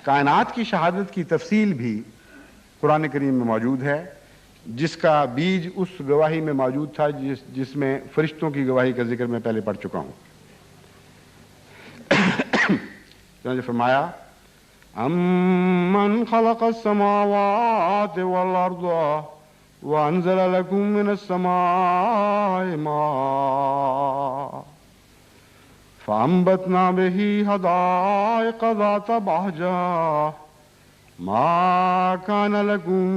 کائنات کی شہادت کی تفصیل بھی قرآن کریم میں موجود ہے، جس کا بیج اس گواہی میں موجود تھا جس میں فرشتوں کی گواہی کا ذکر میں پہلے پڑھ چکا ہوں۔ چنانچہ فرمایا امن خلق السماوات والارض وانزل لكم من السماء ماء فانبتنا به حدائق ذات بهجة ما كان لكم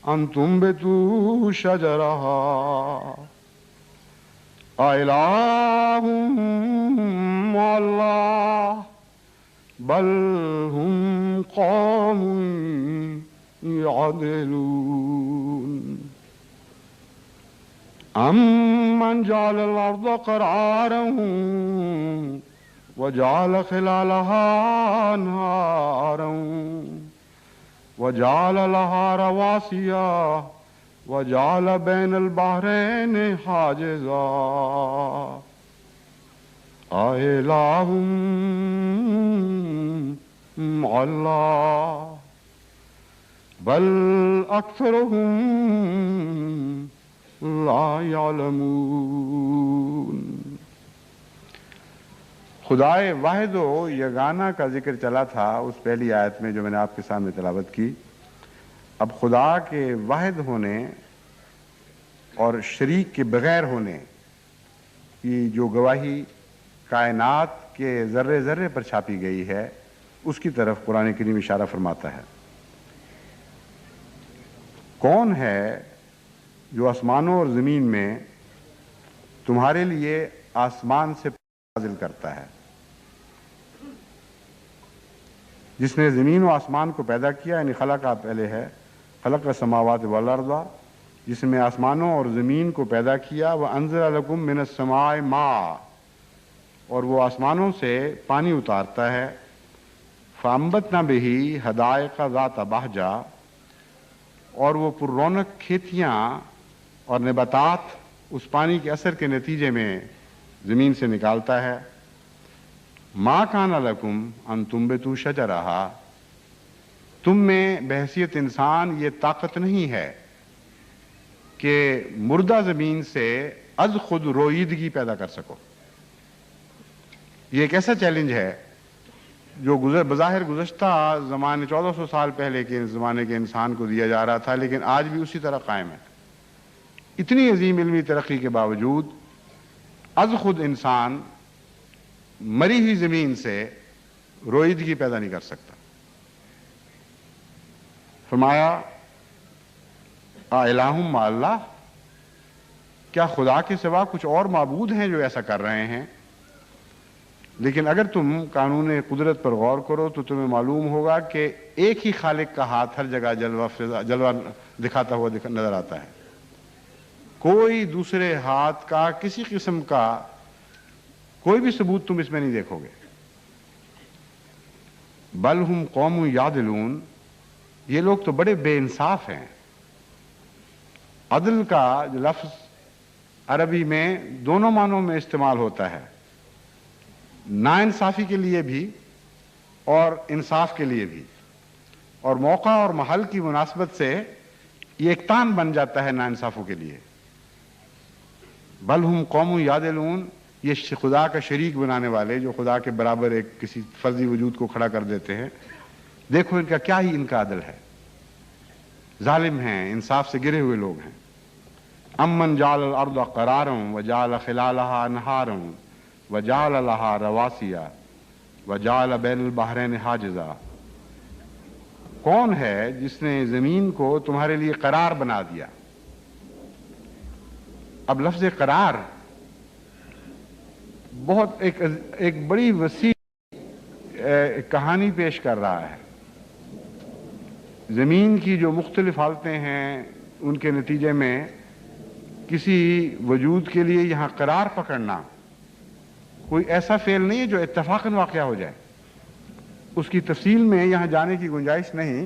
ان تنبتوا شجرها أإله مع الله بل هم قوم يعدلون أمن جعل الأرض قرارا وجعل خلالها أنهارا وجعل لها رواسي وجعل بين البحرين حاجزا أإله مع الله بل أكثرهم لا يعلمون۔ خدائے واحد و یگانہ کا ذکر چلا تھا اس پہلی آیت میں جو میں نے آپ کے سامنے تلاوت کی۔ اب خدا کے واحد ہونے اور شریک کے بغیر ہونے کی جو گواہی کائنات کے ذرے ذرے پر چھاپی گئی ہے، اس کی طرف قرآن کریم اشارہ فرماتا ہے۔ کون ہے جو آسمانوں اور زمین میں تمہارے لیے آسمان سے نازل کرتا ہے، جس نے زمین و آسمان کو پیدا کیا، یعنی خلق پہلے ہے، خلق السماوات والارض، جس میں آسمانوں اور زمین کو پیدا کیا، وَأَنزَلَ لَكُم مِّنَ السَّمَاءِ مَاءً، اور وہ آسمانوں سے پانی اتارتا ہے، فَأَنبَتْنَا بِهِ حَدَائِقَ ذَاتَ بَهْجَةٍ، اور وہ پر رونق کھیتیاں اور نباتات اس پانی کے اثر کے نتیجے میں زمین سے نکالتا ہے۔ مَا كَانَ لَكُمْ أَن تُنبِتُوا شَجَرَهَا، تم میں بحیثیت انسان یہ طاقت نہیں ہے کہ مردہ زمین سے از خود رویدگی پیدا کر سکو۔ یہ ایک ایسا چیلنج ہے جو بظاہر گزشتہ زمانے 1400 سال پہلے کے زمانے کے انسان کو دیا جا رہا تھا، لیکن آج بھی اسی طرح قائم ہے۔ اتنی عظیم علمی ترقی کے باوجود از خود انسان مری ہوئی زمین سے رویدگی پیدا نہیں کر سکتا۔ فرمایا اِلٰہٌ مع اللہ، کیا خدا کے سوا کچھ اور معبود ہیں جو ایسا کر رہے ہیں؟ لیکن اگر تم قانون قدرت پر غور کرو تو تمہیں معلوم ہوگا کہ ایک ہی خالق کا ہاتھ ہر جگہ جلوہ دکھاتا ہوا نظر آتا ہے۔ کوئی دوسرے ہاتھ کا کسی قسم کا کوئی بھی ثبوت تم اس میں نہیں دیکھو گے۔ بل ہم قوم یعدلون، یہ لوگ تو بڑے بے انصاف ہیں۔ عدل کا جو لفظ عربی میں دونوں معنوں میں استعمال ہوتا ہے، ناانصافی کے لیے بھی اور انصاف کے لیے بھی، اور موقع اور محل کی مناسبت سے یہ ایک تان بن جاتا ہے ناانصافوں کے لیے۔ بل ہم قوم یعدلون، یہ خدا کا شریک بنانے والے جو خدا کے برابر ایک کسی فرضی وجود کو کھڑا کر دیتے ہیں، دیکھو ان کا کیا ہی ان کا عدل ہے۔ ظالم ہیں، انصاف سے گرے ہوئے لوگ ہیں۔ امن جعل الارض قرارا وجعل خلالها انہارا وجعل لها رواسي وجعل بین البحرین حاجزا، کون ہے جس نے زمین کو تمہارے لیے قرار بنا دیا؟ اب لفظ قرار بہت ایک بڑی وسیع کہانی پیش کر رہا ہے۔ زمین کی جو مختلف حالتیں ہیں ان کے نتیجے میں کسی وجود کے لیے یہاں قرار پکڑنا کوئی ایسا فعل نہیں ہے جو اتفاقاً واقع ہو جائے۔ اس کی تفصیل میں یہاں جانے کی گنجائش نہیں۔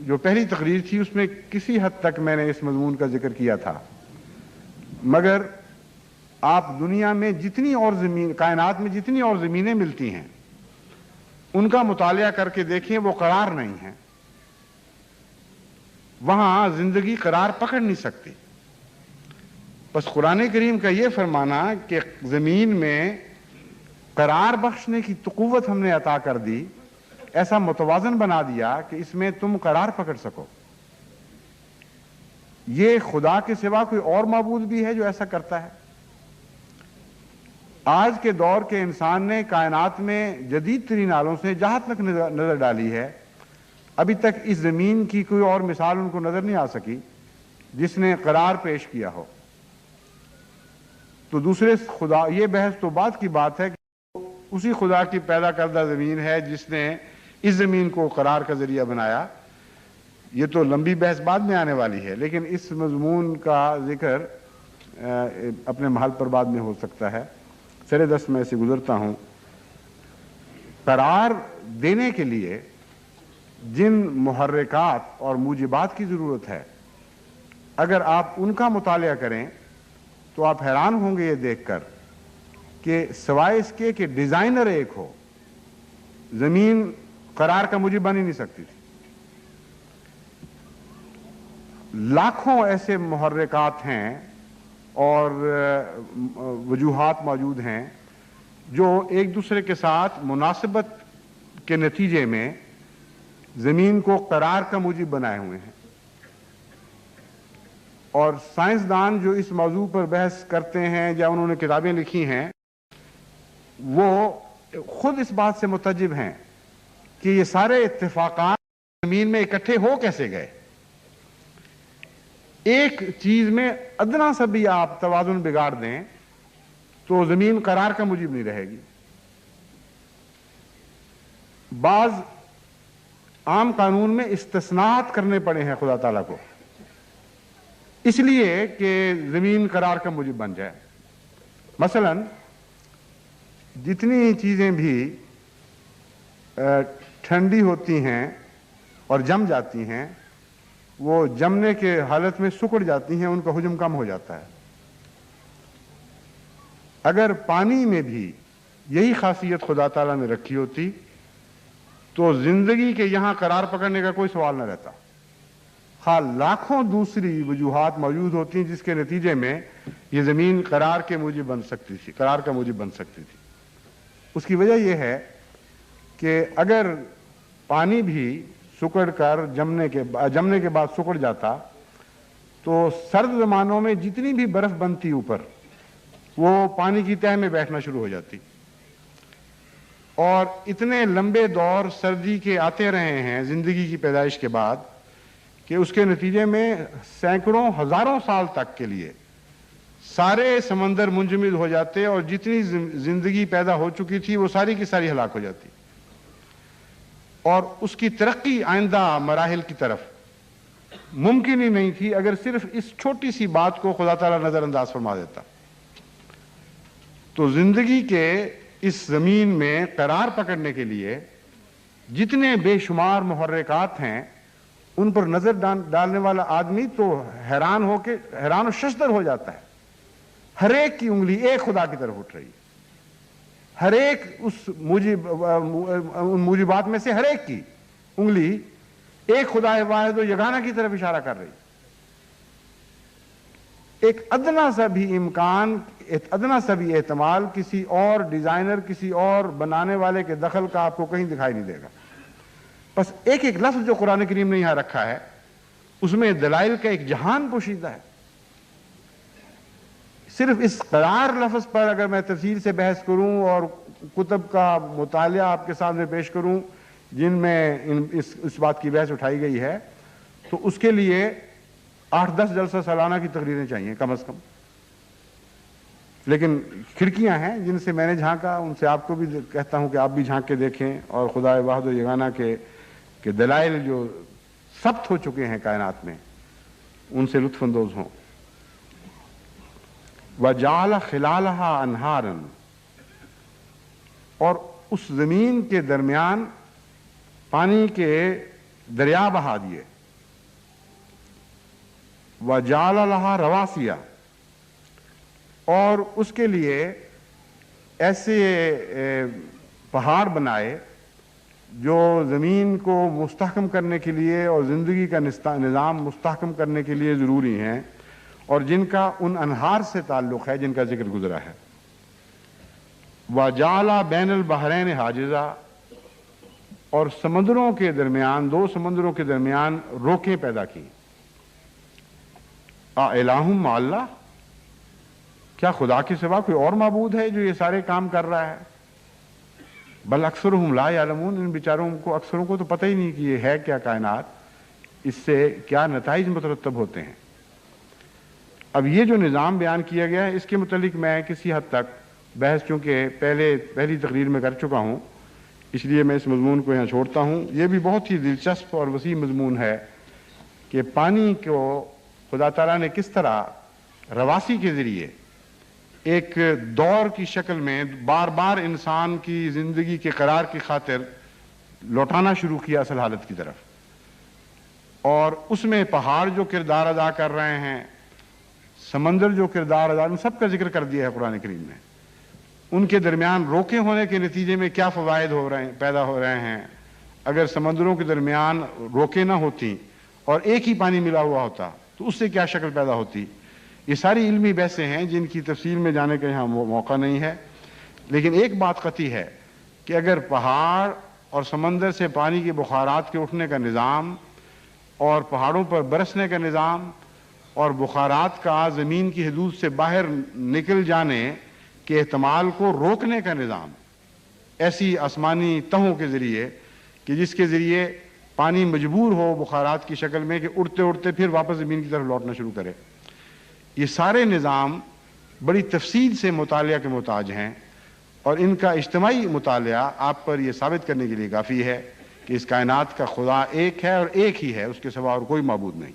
جو پہلی تقریر تھی اس میں کسی حد تک میں نے اس مضمون کا ذکر کیا تھا، مگر آپ دنیا میں جتنی اور کائنات میں جتنی اور زمینیں ملتی ہیں ان کا مطالعہ کر کے دیکھیں، وہ قرار نہیں ہیں، وہاں زندگی قرار پکڑ نہیں سکتی۔ بس قرآن کریم کا یہ فرمانا کہ زمین میں قرار بخشنے کی تو قوت ہم نے عطا کر دی، ایسا متوازن بنا دیا کہ اس میں تم قرار پکڑ سکو، یہ خدا کے سوا کوئی اور معبود بھی ہے جو ایسا کرتا ہے؟ آج کے دور کے انسان نے کائنات میں جدید ترین آلوں سے جہاں تک نظر ڈالی ہے، ابھی تک اس زمین کی کوئی اور مثال ان کو نظر نہیں آ سکی جس نے قرار پیش کیا ہو۔ تو دوسرے خدا، یہ بحث تو بعد کی بات ہے کہ اسی خدا کی پیدا کردہ زمین ہے جس نے اس زمین کو قرار کا ذریعہ بنایا، یہ تو لمبی بحث بعد میں آنے والی ہے، لیکن اس مضمون کا ذکر اپنے محل پر بعد میں ہو سکتا ہے۔ سر دست میں سے گزرتا ہوں۔ قرار دینے کے لیے جن محرکات اور موجبات کی ضرورت ہے، اگر آپ ان کا مطالعہ کریں تو آپ حیران ہوں گے یہ دیکھ کر کہ سوائے اس کے کہ ڈیزائنر ایک ہو، زمین قرار کا موجب بن ہی نہیں سکتی تھی۔ لاکھوں ایسے محرکات ہیں اور وجوہات موجود ہیں جو ایک دوسرے کے ساتھ مناسبت کے نتیجے میں زمین کو قرار کا موجب بنائے ہوئے ہیں، اور سائنسدان جو اس موضوع پر بحث کرتے ہیں یا انہوں نے کتابیں لکھی ہیں، وہ خود اس بات سے متعجب ہیں کہ یہ سارے اتفاقات زمین میں اکٹھے ہو کیسے گئے۔ ایک چیز میں ادنا سا بھی آپ توازن بگاڑ دیں تو زمین قرار کا موجب نہیں رہے گی۔ بعض عام قانون میں استثناءات کرنے پڑے ہیں خدا تعالیٰ کو، اس لیے کہ زمین قرار کا موجب بن جائے۔ مثلا جتنی چیزیں بھی ٹھنڈی ہوتی ہیں اور جم جاتی ہیں، وہ جمنے کے حالت میں سکڑ جاتی ہیں، ان کا حجم کم ہو جاتا ہے۔ اگر پانی میں بھی یہی خاصیت خدا تعالیٰ نے رکھی ہوتی تو زندگی کے یہاں قرار پکڑنے کا کوئی سوال نہ رہتا۔ لاکھوں دوسری وجوہات موجود ہوتی ہیں جس کے نتیجے میں یہ زمین قرار کے موجب بن سکتی تھی، قرار کا موجب بن سکتی تھی۔ اس کی وجہ یہ ہے کہ اگر پانی بھی سکڑ کر جمنے کے بعد سکڑ جاتا تو سرد زمانوں میں جتنی بھی برف بنتی اوپر، وہ پانی کی تہہ میں بیٹھنا شروع ہو جاتی، اور اتنے لمبے دور سردی کے آتے رہے ہیں زندگی کی پیدائش کے بعد کہ اس کے نتیجے میں سینکڑوں ہزاروں سال تک کے لیے سارے سمندر منجمد ہو جاتے، اور جتنی زندگی پیدا ہو چکی تھی وہ ساری کی ساری ہلاک ہو جاتی، اور اس کی ترقی آئندہ مراحل کی طرف ممکن ہی نہیں تھی اگر صرف اس چھوٹی سی بات کو خدا تعالیٰ نظر انداز فرما دیتا۔ تو زندگی کے اس زمین میں قرار پکڑنے کے لیے جتنے بے شمار محرکات ہیں، ان پر نظر ڈالنے والا آدمی تو حیران و ششدر ہو جاتا ہے۔ ہر ایک کی انگلی ایک خدا کی طرف اٹھ رہی ہے، ہر ایک ان موجبات میں سے ہر ایک کی انگلی ایک خدا واحد و یگانہ کی طرف اشارہ کر رہی ہے۔ ایک ادنا سا بھی امکان، ادنا سا بھی احتمال کسی اور ڈیزائنر، کسی اور بنانے والے کے دخل کا آپ کو کہیں دکھائی نہیں دے گا۔ بس ایک ایک لفظ جو قرآن کریم نے یہاں رکھا ہے اس میں دلائل کا ایک جہان پوشیدہ ہے۔ صرف اس قرار لفظ پر اگر میں تفصیل سے بحث کروں اور کتب کا مطالعہ آپ کے سامنے پیش کروں جن میں اس بات کی بحث اٹھائی گئی ہے، تو اس کے لیے 8-10 جلسہ سالانہ کی تقریریں چاہیے کم از کم۔ لیکن کھڑکیاں ہیں جن سے میں نے جھانکا، ان سے آپ کو بھی کہتا ہوں کہ آپ بھی جھانک کے دیکھیں، اور خدا واحد و یگانہ کے دلائل جو ثبت ہو چکے ہیں کائنات میں ان سے لطف اندوز ہوں۔ وَجَعَلَ خِلَالَهَا أَنْهَارًا، اور اس زمین کے درمیان پانی کے دریا بہا دیے۔ وَجَعَلَ لَهَا رَوَاسِيَ، اور اس کے لیے ایسے پہاڑ بنائے جو زمین کو مستحکم کرنے کے لیے اور زندگی کا نظام مستحکم کرنے کے لیے ضروری ہیں اور جن کا ان انہار سے تعلق ہے جن کا ذکر گزرا ہے۔ وَجَعَلَ بَيْنَ الْبَحْرَيْنِ حَاجِزًا، اور سمندروں کے درمیان، دو سمندروں کے درمیان روکیں پیدا کی۔ اَإِلَٰهٌ مَّعَ اللَّهِ، کیا خدا کے سوا کوئی اور معبود ہے جو یہ سارے کام کر رہا ہے؟ بل اکثرهم لا یعلمون، ان بیچاروں کو، اکثروں کو تو پتہ ہی نہیں کہ یہ ہے کیا کائنات، اس سے کیا نتائج مترتب ہوتے ہیں۔ اب یہ جو نظام بیان کیا گیا ہے اس کے متعلق میں کسی حد تک بحث چونکہ پہلی تقریر میں کر چکا ہوں، اس لیے میں اس مضمون کو یہاں چھوڑتا ہوں۔ یہ بھی بہت ہی دلچسپ اور وسیع مضمون ہے کہ پانی کو خدا تعالیٰ نے کس طرح رواسی کے ذریعے ایک دور کی شکل میں بار بار انسان کی زندگی کے قرار کی خاطر لوٹانا شروع کیا اصل حالت کی طرف، اور اس میں پہاڑ جو کردار ادا کر رہے ہیں، سمندر جو کردار ادا، ان سب کا ذکر کر دیا ہے قرآن کریم نے۔ ان کے درمیان روکے ہونے کے نتیجے میں کیا فوائد پیدا ہو رہے ہیں۔ اگر سمندروں کے درمیان روکے نہ ہوتی اور ایک ہی پانی ملا ہوا ہوتا تو اس سے کیا شکل پیدا ہوتی۔ یہ ساری علمی بحثیں ہیں جن کی تفصیل میں جانے کا یہاں موقع نہیں ہے، لیکن ایک بات قطعی ہے کہ اگر پہاڑ اور سمندر سے پانی کے بخارات کے اٹھنے کا نظام اور پہاڑوں پر برسنے کا نظام اور بخارات کا زمین کی حدود سے باہر نکل جانے کے احتمال کو روکنے کا نظام، ایسی آسمانی تہوں کے ذریعے کہ جس کے ذریعے پانی مجبور ہو بخارات کی شکل میں کہ اڑتے اڑتے پھر واپس زمین کی طرف لوٹنا شروع کرے، یہ سارے نظام بڑی تفصیل سے مطالعہ کے محتاج ہیں، اور ان کا اجتماعی مطالعہ آپ پر یہ ثابت کرنے کے لیے کافی ہے کہ اس کائنات کا خدا ایک ہے اور ایک ہی ہے، اس کے سوا اور کوئی معبود نہیں۔